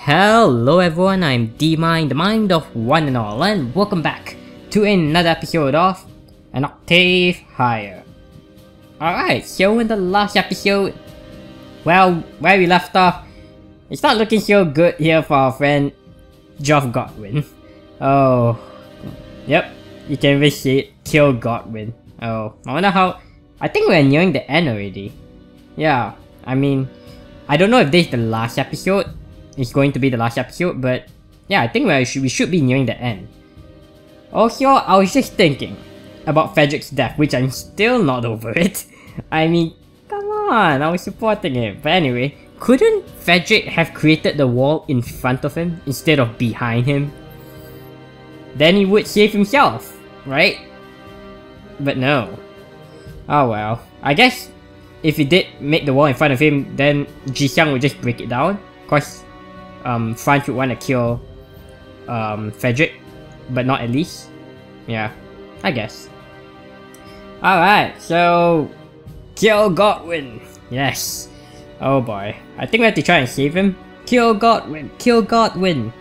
Hello everyone, I'm D-Mind, the mind of one and all, and welcome back to another episode of An Octave Higher. Alright, so in the last episode, well, where we left off, it's not looking so good here for our friend Geoff Godwin. Oh, yep, you can really see it, kill Godwin. Oh, I wonder how, I think we're nearing the end already. Yeah, I mean, I don't know if this is the last episode. It's going to be the last episode, but yeah, I think we should be nearing the end. Also, I was just thinking about Frederick's death, which I'm still not over it. I mean, come on, I was supporting him. But anyway, couldn't Frederick have created the wall in front of him instead of behind him? Then he would save himself, right? But no. Oh well. I guess if he did make the wall in front of him, then Ji-Xiang would just break it down. Cause Franz would want to kill Frederick, but not Elise. Yeah, I guess. Alright, so kill Godwin. Yes. Oh boy. I think we have to try and save him. Kill Godwin! Kill Godwin!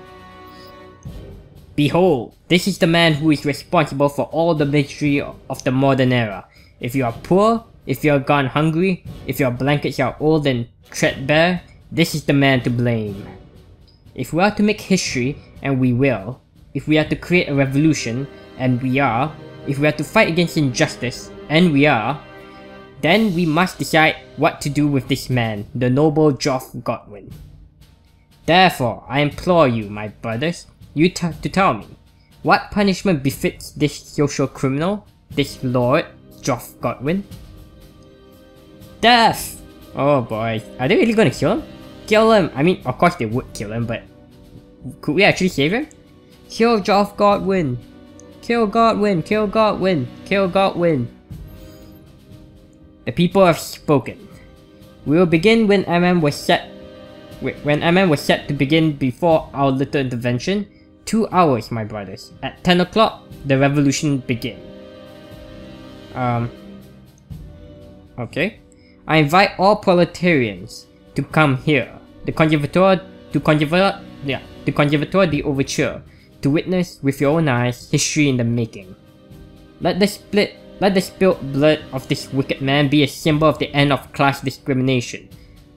Behold, this is the man who is responsible for all the misery of the modern era. If you are poor, if you are gone hungry, if your blankets are old and threadbare, this is the man to blame. If we are to make history, and we will, if we are to create a revolution, and we are, if we are to fight against injustice, and we are, then we must decide what to do with this man, the noble Geoff Godwin. Therefore, I implore you, my brothers, to tell me, what punishment befits this social criminal, this Lord Geoff Godwin? Death! Oh boy, are they really gonna kill him? Kill him! I mean, of course they would kill him, but could we actually save him? Kill Geoff Godwin! Kill Godwin! Kill Godwin! Kill Godwin! The people have spoken. We will begin when MM was set to begin before our little intervention. 2 hours, my brothers. At 10 o'clock, the revolution begin. Okay. I invite all proletarians to come here. The Conservatoire de Overture, to witness with your own eyes history in the making. Let the spilt blood of this wicked man be a symbol of the end of class discrimination.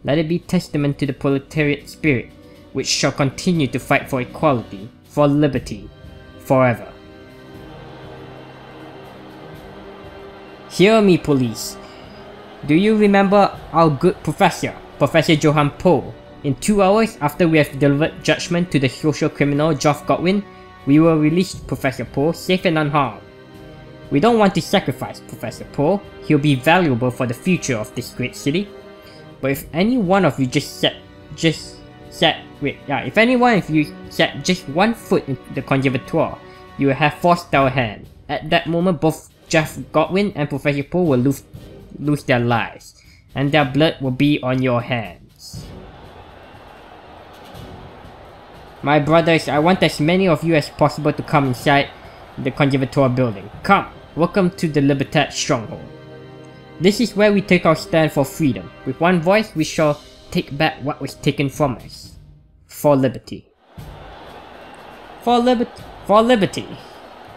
Let it be testament to the proletariat spirit, which shall continue to fight for equality, for liberty, forever. Hear me, police. Do you remember our good professor, Professor Johann Poe? In 2 hours after we have delivered judgment to the social criminal Geoff Godwin, we will release Professor Poe safe and unharmed. We don't want to sacrifice Professor Poe. He'll be valuable for the future of this great city. But if any one of you set just one foot in the Conservatoire, you will have forced our hand. At that moment, both Geoff Godwin and Professor Poe will lose their lives, and their blood will be on your hands. My brothers, I want as many of you as possible to come inside the Conservatoire building. Come, welcome to the Libertad stronghold. This is where we take our stand for freedom. With one voice, we shall take back what was taken from us. For liberty. For liberty. For liberty.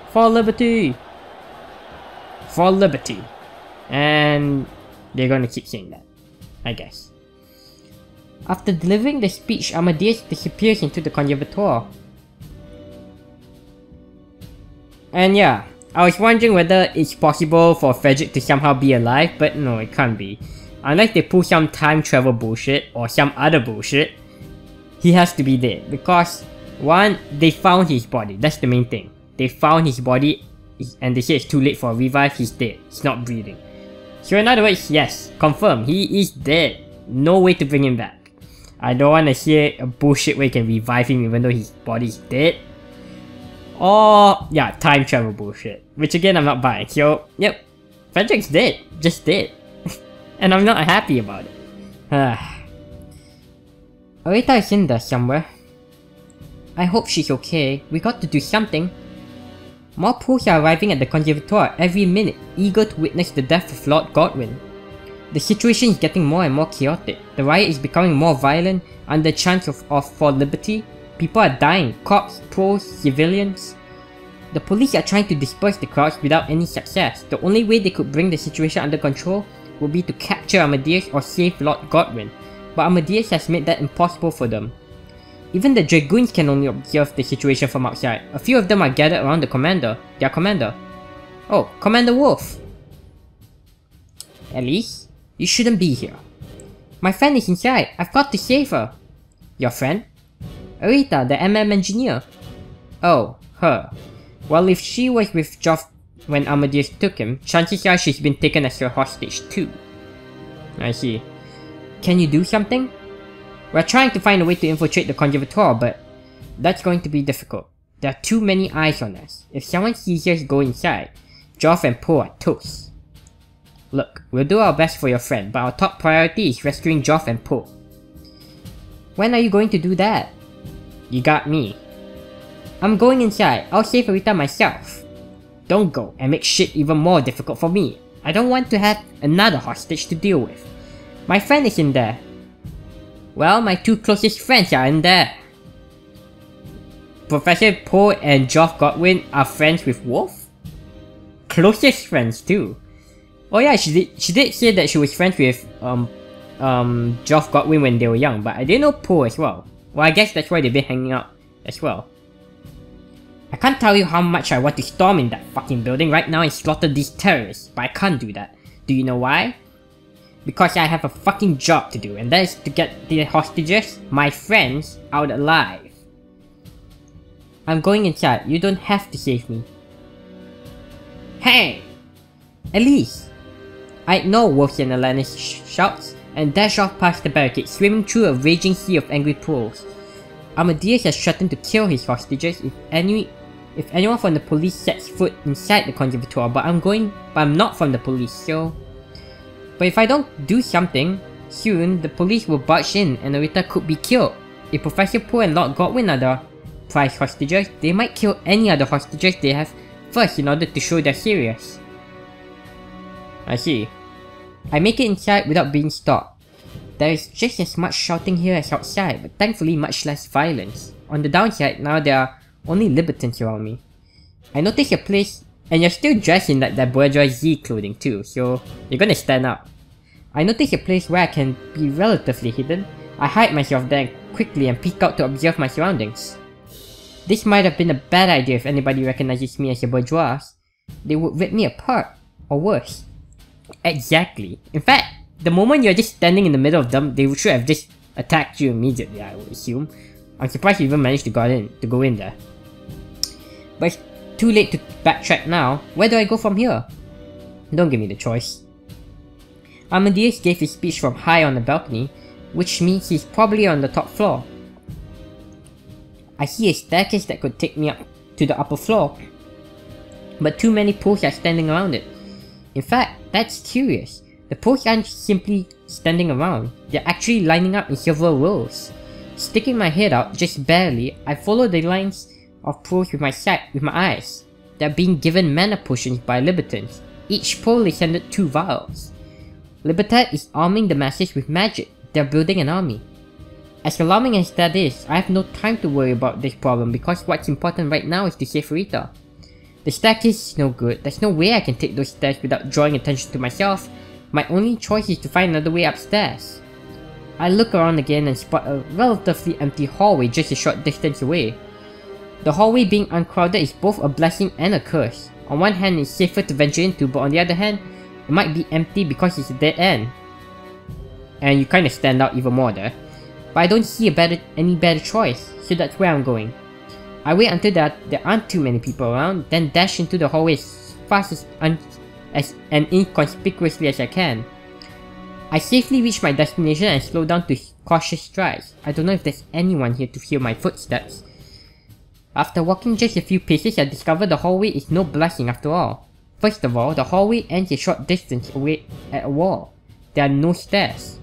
For liberty. For liberty. And they're gonna keep saying that, I guess. After delivering the speech, Amadeus disappears into the Conservatoire. And yeah, I was wondering whether it's possible for Frederick to somehow be alive, but no, it can't be. Unless they pull some time travel bullshit or some other bullshit, he has to be dead. Because, one, they found his body, that's the main thing. They found his body and they say it's too late for a revive, he's dead, he's not breathing. So in other words, yes, confirm, he is dead. No way to bring him back. I don't want to hear a bullshit where you can revive him even though his body is dead. Or, yeah, time travel bullshit. Which again, I'm not buying. So, yep, Frederick's dead. Just dead. And I'm not happy about it. Aretha is in there somewhere. I hope she's okay. We got to do something. More pools are arriving at the Conservatoire every minute, eager to witness the death of Lord Godwin. The situation is getting more and more chaotic. The riot is becoming more violent under chants for liberty. People are dying, cops, pros, civilians. The police are trying to disperse the crowds without any success. The only way they could bring the situation under control would be to capture Amadeus or save Lord Godwin, but Amadeus has made that impossible for them. Even the dragoons can only observe the situation from outside. A few of them are gathered around their commander. Oh, Commander Wolf! Elise, you shouldn't be here. My friend is inside. I've got to save her. Your friend? Aretha, the engineer. Oh, her. Well, if she was with Joff when Amadeus took him, chances are she's been taken as her hostage too. I see. Can you do something? We're trying to find a way to infiltrate the conservatoire, but that's going to be difficult. There are too many eyes on us. If someone sees us go inside, Joff and Poe are toast. Look, we'll do our best for your friend, but our top priority is rescuing Joff and Poe. When are you going to do that? You got me. I'm going inside. I'll save Aretha myself. Don't go and make shit even more difficult for me. I don't want to have another hostage to deal with. My friend is in there. Well, my two closest friends are in there. Professor Poe and Joff Godwin are friends with Wolf? Closest friends too. Oh yeah, she did say that she was friends with Joff Godwin when they were young, but I didn't know Poe as well. Well, I guess that's why they've been hanging out as well. I can't tell you how much I want to storm in that fucking building right now and slaughter these terrorists, but I can't do that. Do you know why? Because I have a fucking job to do, and that is to get the hostages, my friends, out alive. I'm going inside. You don't have to save me. Hey! Elise! I ignore Wolf's and Alanis' shouts and dash off past the barricade, swimming through a raging sea of angry pros. Amadeus has threatened to kill his hostages if anyone from the police sets foot inside the conservatoire, but I'm not from the police, so... But if I don't do something, soon the police will barge in and Aretha could be killed. If Professor Poe and Lord Godwin are the prize hostages, they might kill any other hostages they have first in order to show they're serious. I see. I make it inside without being stopped. There is just as much shouting here as outside, but thankfully much less violence. On the downside, now there are only libertines around me. I notice your place, and you're still dressed in like that bourgeoisie clothing too, so you're gonna stand out. I notice a place where I can be relatively hidden. I hide myself there quickly and peek out to observe my surroundings. This might have been a bad idea if anybody recognizes me as a bourgeois. They would rip me apart, or worse. Exactly. In fact, the moment you're just standing in the middle of them, they should have just attacked you immediately, I would assume. I'm surprised you even managed to go in there. But it's too late to backtrack now. Where do I go from here? Don't give me the choice. Amadeus gave his speech from high on the balcony, which means he's probably on the top floor. I see a staircase that could take me up to the upper floor, but too many poles are standing around it. In fact, that's curious. The poles aren't simply standing around, they're actually lining up in several rows. Sticking my head out, just barely, I follow the lines of poles with my eyes. They're being given mana potions by libertines. Each pole is handed 2 vials. Libertad is arming the masses with magic. They're building an army. As alarming as that is, I have no time to worry about this problem because what's important right now is to save Aretha. The staircase is no good. There's no way I can take those stairs without drawing attention to myself. My only choice is to find another way upstairs. I look around again and spot a relatively empty hallway just a short distance away. The hallway being uncrowded is both a blessing and a curse. On one hand, it's safer to venture into, but on the other hand, it might be empty because it's a dead end. And you kinda stand out even more there. But I don't see any better choice, so that's where I'm going. I wait until there aren't too many people around, then dash into the hallway as fast and inconspicuously as I can. I safely reach my destination and slow down to cautious strides. I don't know if there's anyone here to hear my footsteps. After walking just a few paces, I discover the hallway is no blessing after all. First of all, the hallway ends a short distance away at a wall. There are no stairs.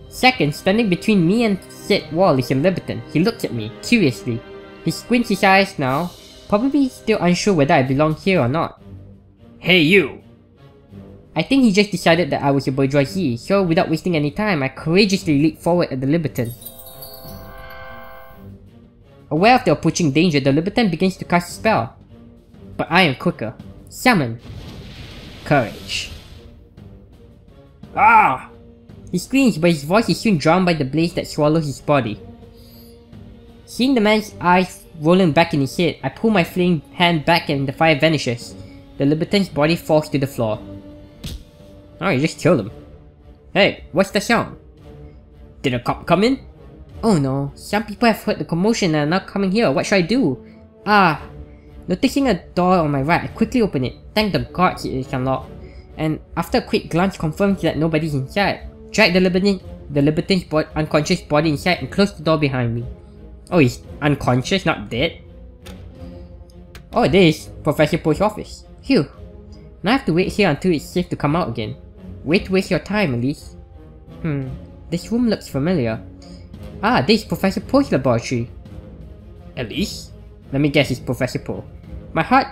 Second, standing between me and said wall is a libertine. He looks at me, curiously. He squints his eyes now, probably still unsure whether I belong here or not. Hey you! I think he just decided that I was a bourgeoisie, so without wasting any time, I courageously leaped forward at the Libertin. Aware of the approaching danger, the Libertin begins to cast a spell. But I am quicker. Summon. Courage. Ah! He screams, but his voice is soon drowned by the blaze that swallows his body. Seeing the man's eyes rolling back in his head, I pull my flaming hand back and the fire vanishes. The Libertin's body falls to the floor. Oh, you just killed him. Hey, what's the sound? Did a cop come in? Oh no, some people have heard the commotion and are now coming here. What should I do? Ah. Noticing a door on my right, I quickly open it. Thank the gods it is unlocked. And after a quick glance confirms that nobody's inside. Drag the Libertin's unconscious body inside and close the door behind me. Oh, he's unconscious, not dead? Oh, this is Professor Poe's office. Phew. Now I have to wait here until it's safe to come out again. Wait to waste your time, Elise. This room looks familiar. Ah, this is Professor Poe's laboratory. Elise? Let me guess, it's Professor Poe. My heart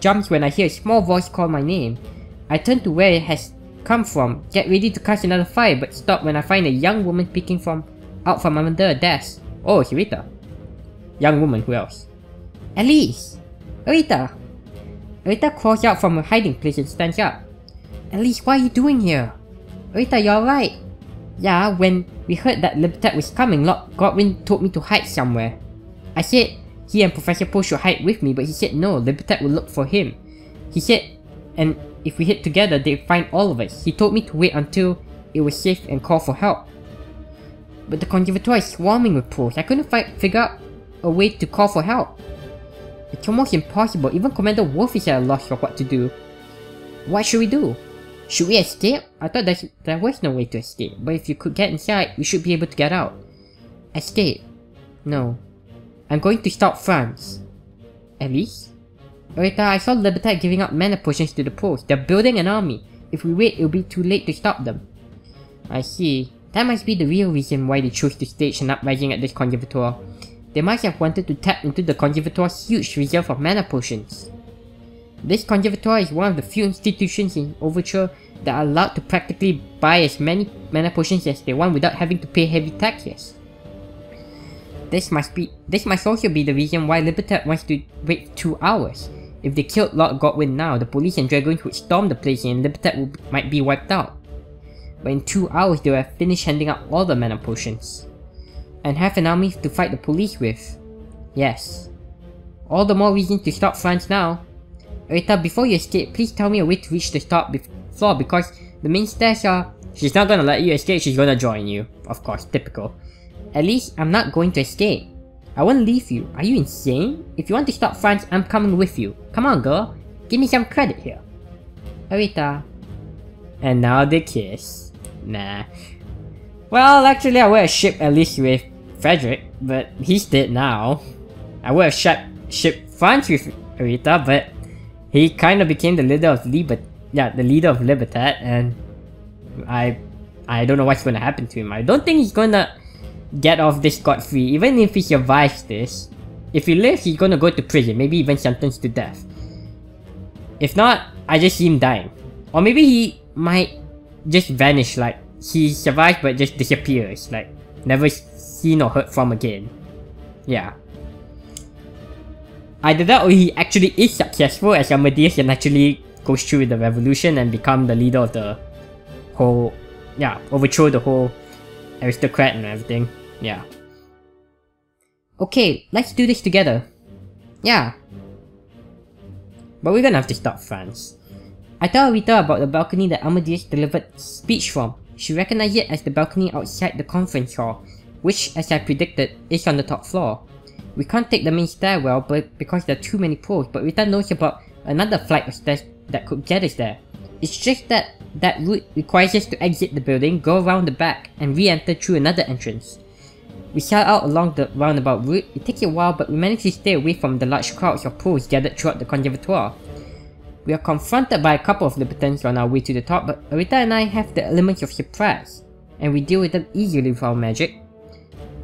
jumps when I hear a small voice call my name. I turn to where it has come from, get ready to cast another fire, but stop when I find a young woman peeking out from under a desk. Oh, it's Aretha. Young woman, who else? Elise! Aretha! Aretha crawls out from her hiding place and stands up. Elise, what are you doing here? Aretha, you alright? Yeah, when we heard that Libertad was coming, Lord Godwin told me to hide somewhere. I said he and Professor Poe should hide with me, but he said no, Libertad will look for him. He said, and if we hid together, they'd find all of us. He told me to wait until it was safe and call for help. But the conservatory is swarming with Poes. I couldn't figure out a way to call for help. It's almost impossible. Even Commander Wolf is at a loss for what to do. What should we do? Should we escape? I thought there was no way to escape, but if you could get inside, we should be able to get out. Escape? No. I'm going to stop France. At least? Aretha, I saw Libertad giving out mana potions to the Poes. They're building an army. If we wait, it'll be too late to stop them. I see. That must be the real reason why they chose to stage an uprising at this conservatoire. They must have wanted to tap into the conservatoire's huge reserve of mana potions. This conservatoire is one of the few institutions in Overture that are allowed to practically buy as many mana potions as they want without having to pay heavy taxes. This must also be the reason why Libertad wants to wait 2 hours. If they killed Lord Godwin now, the police and dragoons would storm the place and Libertad might be wiped out. But in 2 hours they will have finished handing out all the mana potions. And have an army to fight the police with. Yes. All the more reason to stop France now. Aretha, before you escape, please tell me a way to reach the top floor because the main stairs are... She's not gonna let you escape, she's gonna join you. Of course, typical. At least, I'm not going to escape. I won't leave you. Are you insane? If you want to stop France, I'm coming with you. Come on, girl. Give me some credit here. Aretha. And now they kiss. Nah. Well, actually, I would have shipped at least with Frederick, but he's dead now. I would have shipped France with Aretha, but he kind of became the leader of Libertad, and I don't know what's gonna happen to him. I don't think he's gonna get off this scot-free, even if he survives this. If he lives, he's gonna go to prison, maybe even sentenced to death. If not, I just see him dying. Or maybe he might just vanish, like he survives but just disappears, like never seen or heard from again. Yeah. Either that or he actually is successful as Amadeus and actually goes through the revolution and become the leader of the whole... yeah, overthrow the whole aristocrat and everything. Yeah. Okay, let's do this together. Yeah. But we're gonna have to stop France. I tell Aretha about the balcony that Amadeus delivered speech from. She recognized it as the balcony outside the conference hall, which, as I predicted, is on the top floor. We can't take the main stairwell because there are too many Poes, but Aretha knows about another flight of stairs that could get us there. It's just that that route requires us to exit the building, go around the back, and re-enter through another entrance. We set out along the roundabout route. It takes a while, but we manage to stay away from the large crowds of Poes gathered throughout the conservatoire. We are confronted by a couple of Libertans on our way to the top, but Aretha and I have the elements of surprise, and we deal with them easily with our magic.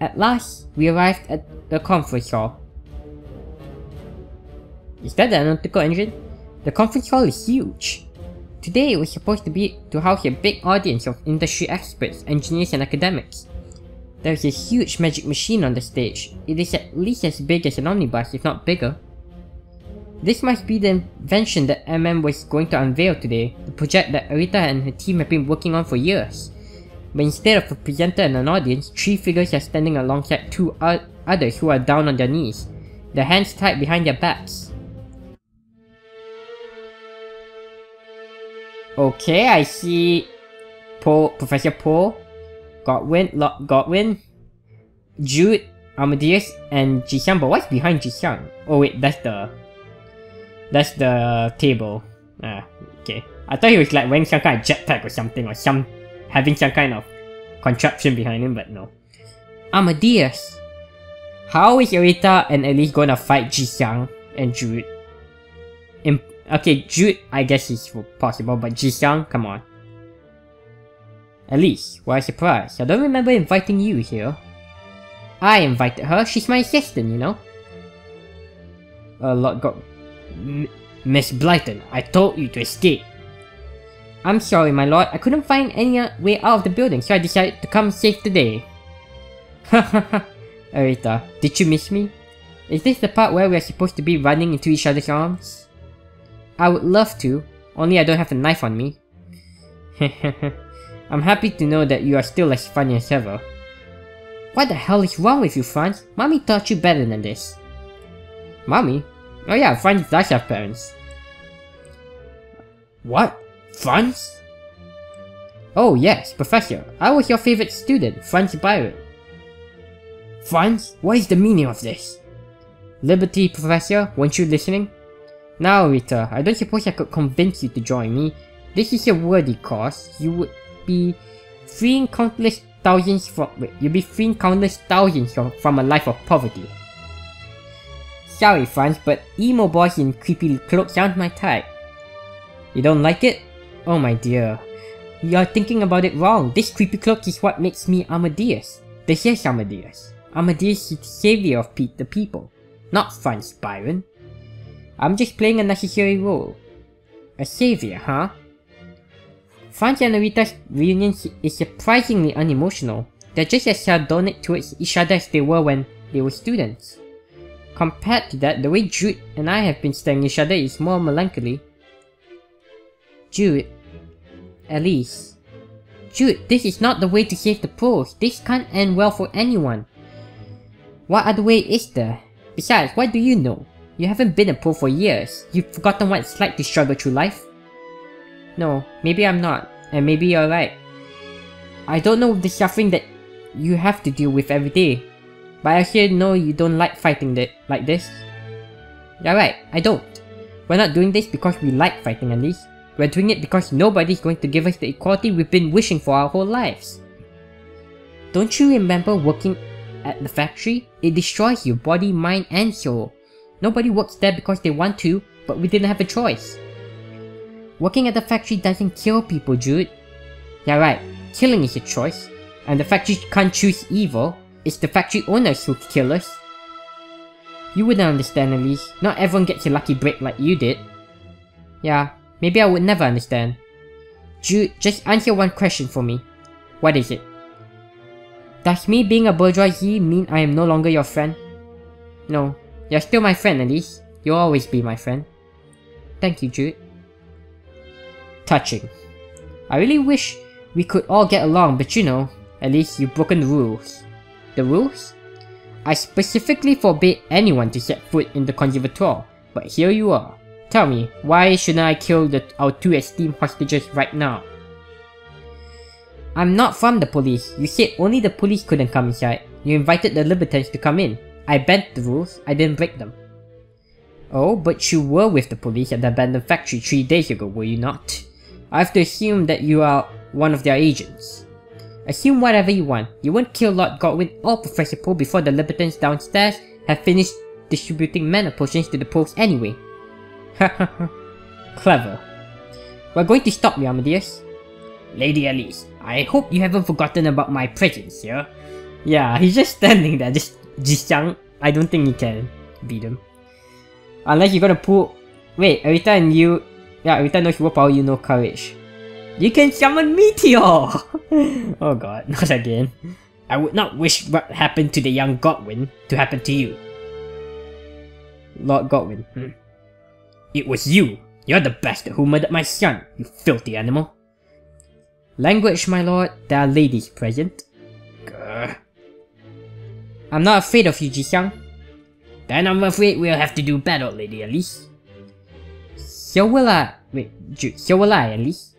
At last, we arrived at the conference hall. Is that the analytical engine? The conference hall is huge. Today was supposed to be to house a big audience of industry experts, engineers and academics. There's a huge magic machine on the stage. It is at least as big as an omnibus, if not bigger. This must be the invention that was going to unveil today, the project that Aretha and her team have been working on for years. But instead of a presenter and an audience, 3 figures are standing alongside 2 others who are down on their knees, their hands tied behind their backs. Okay, I see Professor Paul, Godwin, Jude, Amadeus, and Jixiang. But what's behind Jixiang? Oh wait, that's the table. Okay. I thought he was like wearing some kind of jetpack or something, or having some kind of contraption behind him, but no. Amadeus! How is Aretha and Elise gonna fight Jixiang and Jude? Okay, Jude, I guess is possible, but Jixiang, come on. Elise, what a surprise. I don't remember inviting you here. I invited her, she's my assistant, you know. Miss Blyton, I told you to escape. I'm sorry, my lord, I couldn't find any way out of the building, so I decided to come save the day. Hahaha. Aretha, did you miss me? Is this the part where we are supposed to be running into each other's arms? I would love to, only I don't have a knife on me. I'm happy to know that you are still as funny as ever. What the hell is wrong with you, Franz? Mommy taught you better than this. Mommy? Oh yeah, Franz does have parents. What? Franz? Oh yes, Professor. I was your favorite student, Franz Byron. Franz, what is the meaning of this? Liberty, Professor, weren't you listening? Now, Rita, I don't suppose I could convince you to join me. This is a worthy cause. You would be freeing countless thousands from a life of poverty. Sorry, Franz, but emo boys in creepy clothes aren't my type. You don't like it? Oh my dear. You are thinking about it wrong. This creepy cloak is what makes me Amadeus. This is Amadeus. Amadeus is the savior of the people, not Franz Byron. I'm just playing a necessary role. A savior, huh? Franz and Aretha's reunion is surprisingly unemotional. They're just as sardonic towards each other as they were when they were students. Compared to that, the way Jude and I have been staring at each other is more melancholy. Jude. Elise. Jude, this is not the way to save the pros. This can't end well for anyone. What other way is there? Besides, what do you know? You haven't been a pro for years. You've forgotten what it's like to struggle through life? No, maybe I'm not, and maybe you're right. I don't know the suffering that you have to deal with every day, but I sure know you don't like fighting like this. You're right, I don't. We're not doing this because we like fighting, at least. We're doing it because nobody's going to give us the equality we've been wishing for our whole lives. Don't you remember working at the factory? It destroys your body, mind, and soul. Nobody works there because they want to, but we didn't have a choice. Working at the factory doesn't kill people, Jude. Yeah, right. Killing is a choice. And the factory can't choose evil. It's the factory owners who kill us. You wouldn't understand, Elise. Not everyone gets a lucky break like you did. Yeah, maybe I would never understand. Jude, just answer one question for me. What is it? Does me being a bourgeoisie mean I am no longer your friend? No. You're still my friend, Elise. You'll always be my friend. Thank you, Jude. Touching. I really wish we could all get along, but you know, at least you've broken the rules. The rules? I specifically forbade anyone to set foot in the conservatoire, but here you are. Tell me, why shouldn't I kill our 2 esteemed hostages right now? I'm not from the police. You said only the police couldn't come inside. You invited the libertines to come in. I bent the rules, I didn't break them. Oh, but you were with the police at the abandoned factory 3 days ago, were you not? I have to assume that you are one of their agents. Assume whatever you want. You won't kill Lord Godwin or Professor Poe before the libertines downstairs have finished distributing mana potions to the pros anyway. Hahaha. Clever. We're going to stop you, Amadeus. Lady Elise, I hope you haven't forgotten about my presence here. Yeah, he's just standing there, just I don't think he can beat him. Unless you're gonna pull... Wait, Aretha and you Yeah, Aretha knows willpower, you know courage. You can summon Meteor! Oh god, not again. I would not wish what happened to the young Godwin to happen to you. Lord Godwin. It was you. You're the bastard who murdered my son, you filthy animal. Language, my lord. There are ladies present. Grr. I'm not afraid of you, Ji-hyung. Then I'm afraid we'll have to do battle, Lady Elise. So will I. Wait, so will I, Elise.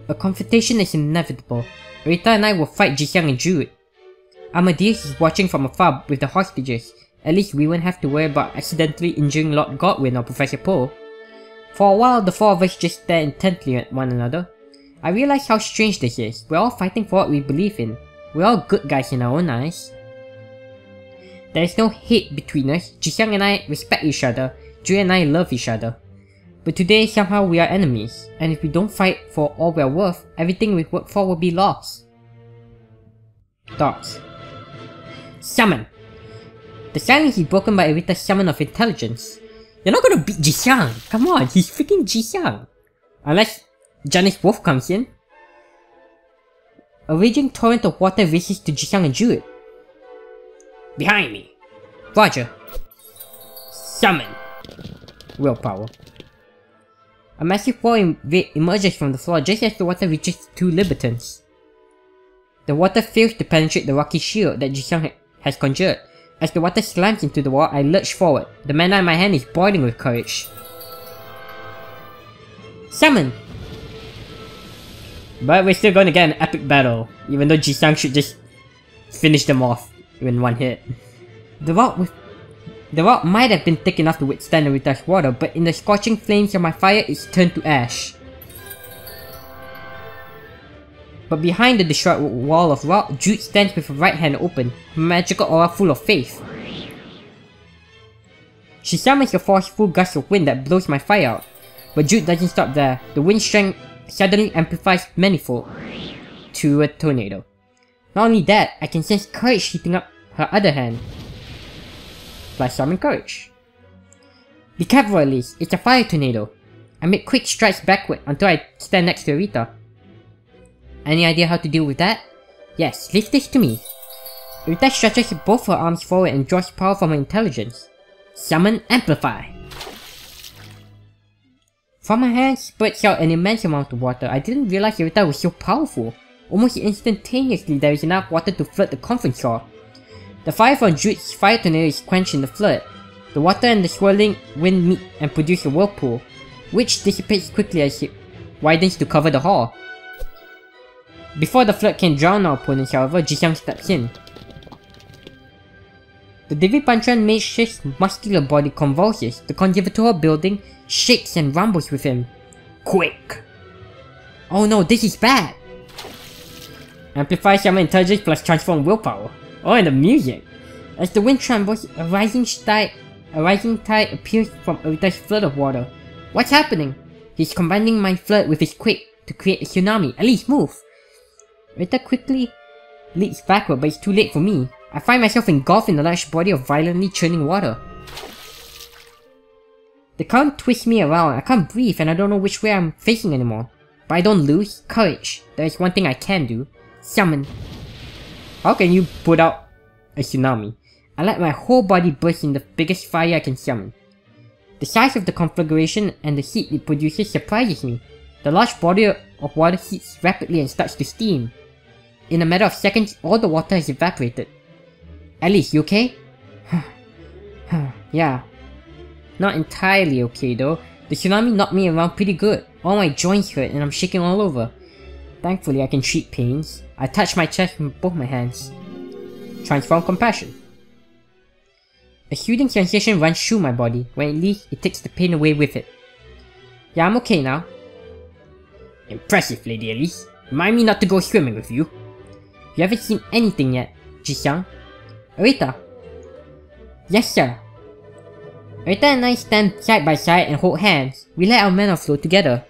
A confrontation is inevitable. Aretha and I will fight Ji-hyung and Jude. Amadeus is watching from afar with the hostages. At least we won't have to worry about accidentally injuring Lord Godwin or Professor Poe. For a while, the four of us just stare intently at one another. I realize how strange this is. We're all fighting for what we believe in. We're all good guys in our own eyes. There is no hate between us. Ji-hyung and I respect each other. Jude and I love each other. But today, somehow we are enemies. And if we don't fight for all we're worth, everything we've worked for will be lost. Thoughts. Summon. The silence is broken by Aretha's summon of intelligence. You're not gonna beat Ji-hyung! Come on, he's freaking Ji-hyung! Unless Janice Wolf comes in. A raging torrent of water races to Ji-hyung and Jude. Behind me! Roger. Summon! Willpower. A massive wall emerges from the floor just as the water reaches the two Libertans. The water fails to penetrate the rocky shield that Ji-hyung has conjured. As the water slams into the wall, I lurch forward. The mana in my hand is boiling with courage. Summon! But we're still gonna get an epic battle, even though Ji-hyung should just finish them off in one hit. The rock might have been thick enough to withstand Aretha's water, but in the scorching flames of my fire, it's turned to ash. But behind the destroyed wall of rock, Jude stands with her right hand open, her magical aura full of faith. She summons a forceful gust of wind that blows my fire out. But Jude doesn't stop there. The wind strength suddenly amplifies manifold to a tornado. Not only that, I can sense courage heating up her other hand. Plus summon courage. Be careful, Elise, it's a fire tornado. I make quick strides backward until I stand next to Aretha. Any idea how to deal with that? Yes, leave this to me. Aretha stretches both her arms forward and draws power from her intelligence. Summon Amplify. From her hand spurts out an immense amount of water. I didn't realize Aretha was so powerful. Almost instantaneously there is enough water to flood the conference hall. The fire from Jude's fire tornado is quenched in the flood. The water and the swirling wind meet and produce a whirlpool, which dissipates quickly as it widens to cover the hall. Before the flood can drown our opponents, however, Ji-hyung steps in. The Divi Pantran mage's muscular body convulses. The conservatoire building shakes and rumbles with him. Quick! Oh no, this is bad! Amplify summon intelligence plus transform willpower. Oh, and the music! As the wind trembles, a rising tide appears from Aretha's flood of water. What's happening? He's combining my flood with his quick to create a tsunami. At least move! Aretha quickly leaps backward, but it's too late for me. I find myself engulfed in a large body of violently churning water. The current twists me around. I can't breathe and I don't know which way I'm facing anymore. But I don't lose. Courage. There is one thing I can do. Summon. How can you put out a tsunami? I let my whole body burst in the biggest fire I can summon. The size of the conflagration and the heat it produces surprises me. The large body of water heats rapidly and starts to steam. In a matter of seconds, all the water has evaporated. Alice, you okay? Yeah. Not entirely okay though. The tsunami knocked me around pretty good. All my joints hurt and I'm shaking all over. Thankfully I can treat pains. I touch my chest with both my hands. Transform Compassion. A soothing sensation runs through my body. When it leaves, it takes the pain away with it. Yeah, I'm okay now. Impressive, Lady Elise. Remind me not to go swimming with you. You haven't seen anything yet, Ji-hyung. Aretha. Yes, sir. Aretha and I stand side by side and hold hands. We let our mana flow together.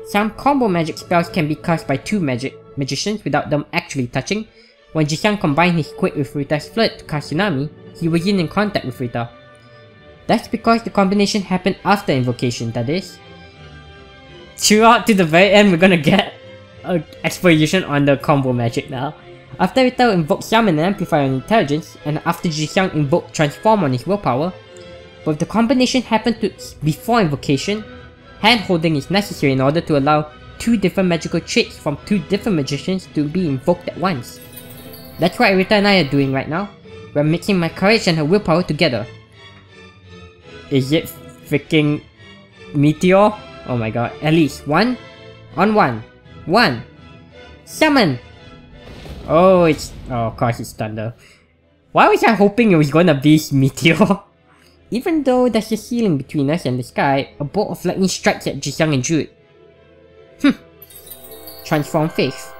Some combo magic spells can be cast by two magicians without them actually touching. When Ji-hyung combined his quick with Aretha's flood to cast Tsunami, he was in contact with Aretha. That's because the combination happened after invocation, that is. Throughout to the very end, we're gonna get an explanation on the combo magic now. After Aretha invoked Summon and Amplify on Intelligence, and after Jixiang invoked Transform on his Willpower, but if the combination happened before invocation, hand-holding is necessary in order to allow 2 different magical traits from 2 different magicians to be invoked at once. That's what Aretha and I are doing right now. We're mixing my courage and her willpower together. Is it freaking Meteor? Oh my god, at least 1 on 1. 1. Summon! Oh, of course it's Thunder. Why was I hoping it was gonna be Meteor? Even though there's a ceiling between us and the sky, a bolt of lightning strikes at Jixiang and Jude. Transform Faith.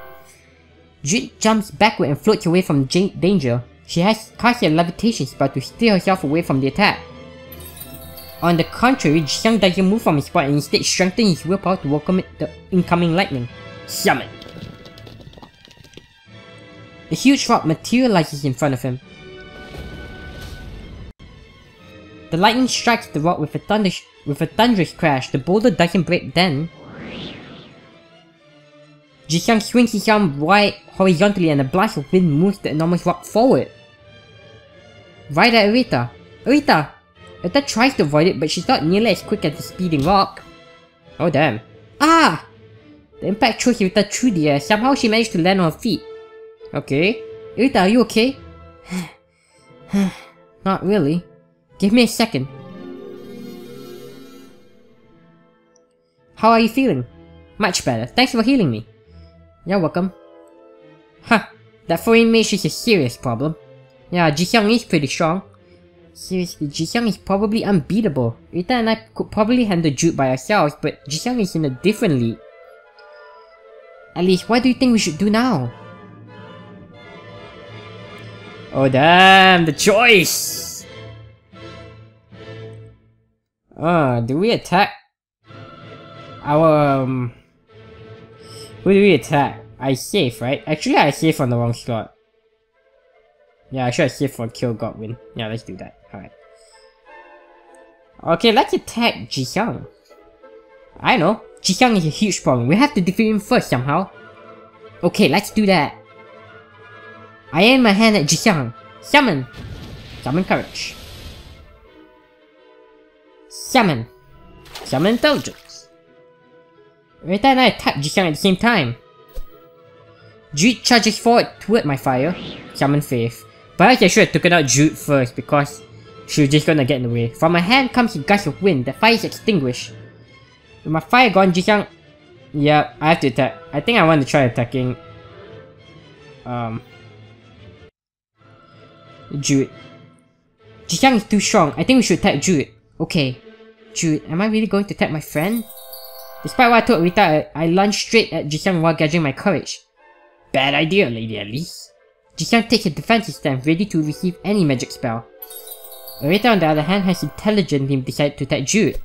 Jude jumps backward and floats away from danger. She has cast a levitation spell to steer herself away from the attack. On the contrary, Jixiang doesn't move from his spot and instead strengthens his willpower to welcome the incoming lightning. Summon! A huge rock materializes in front of him. The lightning strikes the rock with a thunderous crash. The boulder doesn't break then. Jixiang swings his arm wide horizontally and a blast of wind moves the enormous rock forward. Right at Aretha. Aretha tries to avoid it, but she's not nearly as quick as the speeding rock. Oh damn. Ah! The impact throws Aretha through the air. Somehow she managed to land on her feet. Okay. Aretha, are you okay? Not really. Give me a second. How are you feeling? Much better. Thanks for healing me. You're welcome. That foreign mage is a serious problem. Yeah, Jixiang is pretty strong. Seriously, Jixiang is probably unbeatable. Aretha and I could probably handle Jude by ourselves, but Jixiang is in a different league. At least, what do you think we should do now? Oh damn, the choice! Do we attack? Who do we attack? I save, right? Actually, I saved on the wrong slot. Yeah, I should have saved for Kill Godwin. Yeah, let's do that. Alright. Okay, let's attack Jixiang. I know. Jixiang is a huge problem. We have to defeat him first somehow. Okay, let's do that. I aim my hand at Jixiang. Summon! Summon Courage. Summon! Summon Intelligence. Aretha and I attack Jixiang at the same time. Jude charges forward toward my fire. Summon Faith. Perhaps I should have taken out Jude first because she was just gonna get in the way. From my hand comes a gust of wind. The fire is extinguished. With my fire gone, Jixiang... Yeah, I have to attack. I think I want to try attacking... Jude. Jixiang is too strong. I think we should attack Jude. Okay. Jude, am I really going to attack my friend? Despite what I told Aretha, I lunged straight at Jixiang while gathering my courage. Bad idea, Lady Alice. Jixiang takes a defensive stand, ready to receive any magic spell. Aretha, on the other hand, has intelligently decided to attack Jude.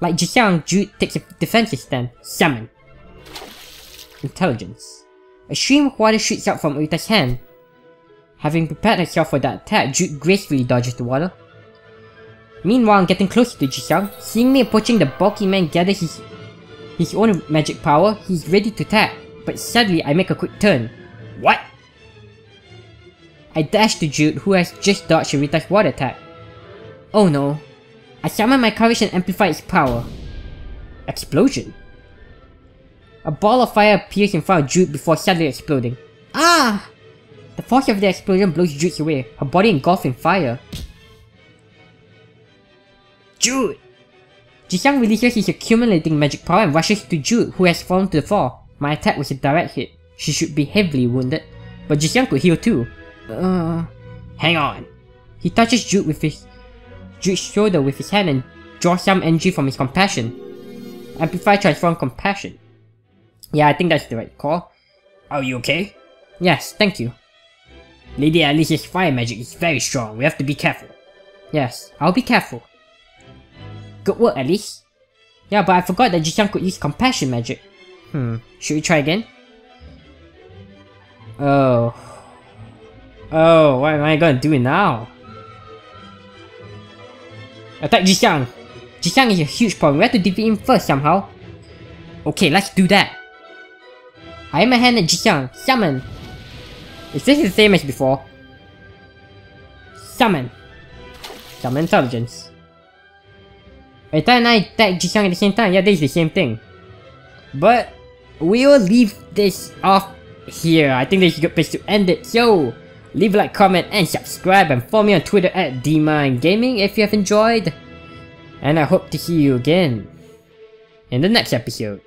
Like Jixiang, Jude takes a defensive stand. Summon. Intelligence. A stream of water shoots out from Aretha's hand. Having prepared herself for that attack, Jude gracefully dodges the water. Meanwhile, I'm getting closer to Jixiang. Seeing me approaching, the bulky man gathers his own magic power. He's ready to attack, but suddenly I make a quick turn. What? I dash to Jude, who has just dodged Aretha's water attack. Oh no. I summon my courage and amplify its power. Explosion. A ball of fire appears in front of Jude before suddenly exploding. Ah! The force of the explosion blows Jude away, her body engulfed in fire. Jude! Jixiang releases his accumulating magic power and rushes to Jude, who has fallen to the floor. My attack was a direct hit. She should be heavily wounded, but Jixiang could heal too. Hang on. He touches Jude's shoulder with his hand and draws some energy from his compassion. Amplify, transform, compassion. Yeah, I think that's the right call. Are you okay? Yes, thank you. Lady Alice's fire magic is very strong. We have to be careful. Yes, I'll be careful. Good work, Alice. Yeah, but I forgot that Jixiang could use compassion magic. Should we try again? Oh, what am I gonna do now? Attack Jishang! Jishang is a huge problem, we have to defeat him first somehow. Okay, let's do that. I am a hand at Jishang. Summon! Is this the same as before? Summon! Summon intelligence. Aretha and I attack Jishang at the same time, yeah, this is the same thing. But we will leave this off here. I think this is a good place to end it. So, leave a like, comment, and subscribe, and follow me on Twitter at DMindGaming if you have enjoyed. And I hope to see you again in the next episode.